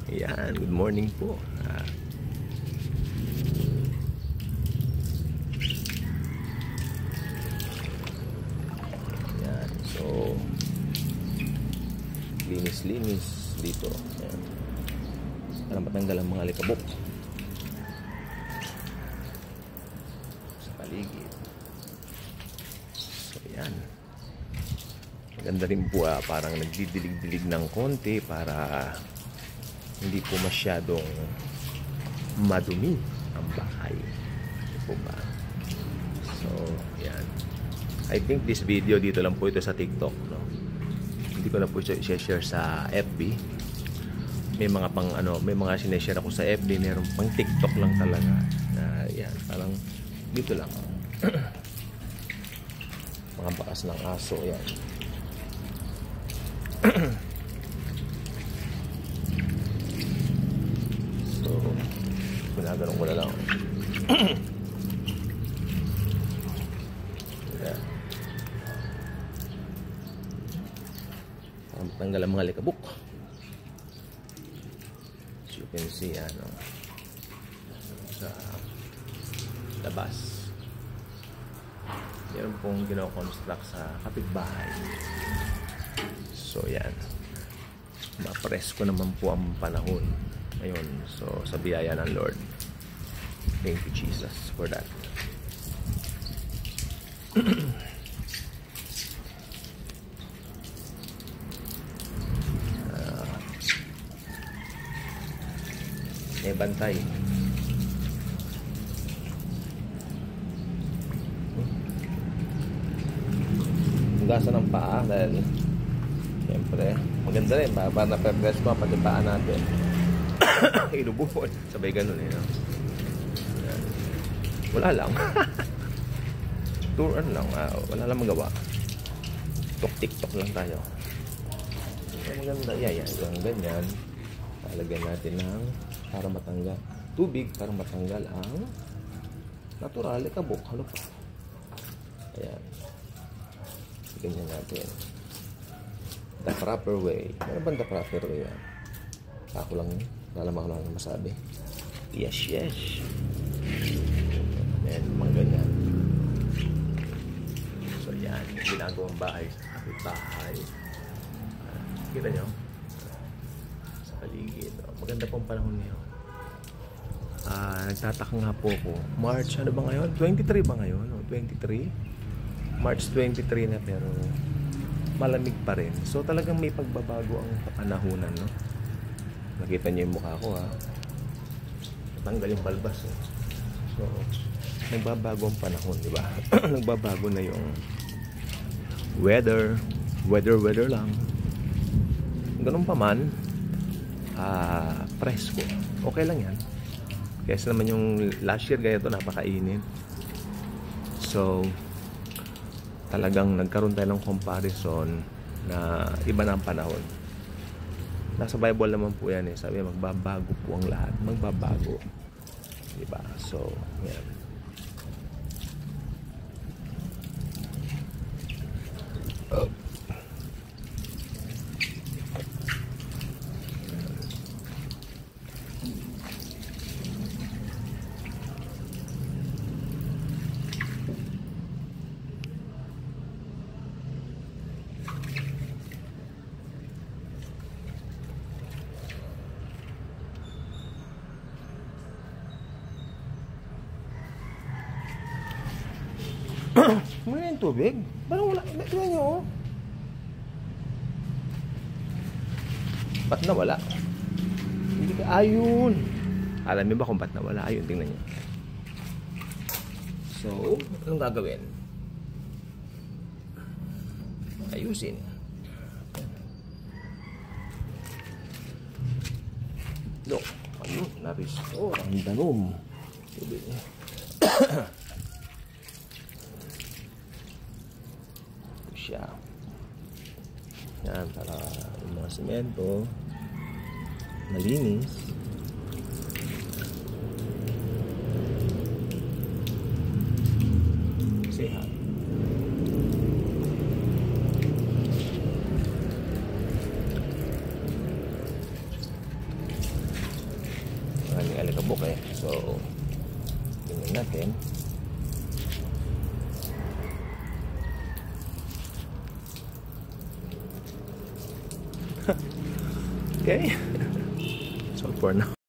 Ayan, good morning po. Ayan, so linis-linis dito. Ayan. Para matanggal ang mga alikabok sa paligid. So ayan. Maganda rin po parang nagdidilig-dilig ng konti para hindi po masyadong madumi ang bahay. Hindi po ba? So, yan. I think this video dito lang po ito sa TikTok, no? Hindi ko na po i-share sa FB. May mga pang may mga sineshare ako sa FB, meron pang TikTok lang talaga. Yan, parang dito lang. Mga bakas ng aso, yan. So, ginaganon ko na lang. Yeah. Para matanggal ang mga likabok. As you can see, sa labas. Meron pong gino-construct sa kapitbahay. So, yan. Mapresko naman po ang panahon ngayon. So, sa biyaya ng Lord. Thank you, Jesus, for that. May bantay. Hugasan ng paa dahil siyempre, maganda rin. Para na-press ko pati paa natin. Inubukon. Sabay ganun no? Wala lang. Turan lang. Wala lang magawa. TikTok lang tayo. So, maganda. Yung ganyan. Talagyan natin ng para matanggal. Tubig para matanggal ang natural kabuk. Ano pa? Ayan. Ganyan natin. The proper way. Ano ba the proper way yan? Ako lang yun. Nalaman ko lang yung masabi. Yes. Ayan, mga ganyan. So, yan. Ginagawang bahay sa kapitbahay. Kita nyo? Sa paligid. Maganda pong panahon ngayon. Nagtataka nga po ako. March, ano ba ngayon? 23 ba ngayon? 23? March 23 na pero malamig pa rin. So talagang may pagbabago ang panahonan, no? Nakita niyo yung mukha ko, Tanggal yung balbas, So nagbabago ang panahon, di ba? Nagbabago na yung weather lang. Ganun pa man, presko. Okay lang yan. Kaysa naman yung last year ganito napakainit. So talagang nagkaroon tayo ng comparison na iba na ang panahon. Nasa Bible naman po yan sabi magbabago po ang lahat. Magbabago. Diba? So, yan. Wala yung tubig? Parang wala. Tignan nyo, Ba't nawala? Hindi ka, ayun. Alam niyo ba kung ba't nawala? Ayun, tingnan nyo. So, anong gagawin? Ayusin. Look, ayun, na-restore ang danom. Tubig. Siya. Yan, para yung mga semento malinis. Say hi. maraming alikabok eh. So, tingnan natin. Okay. So for now.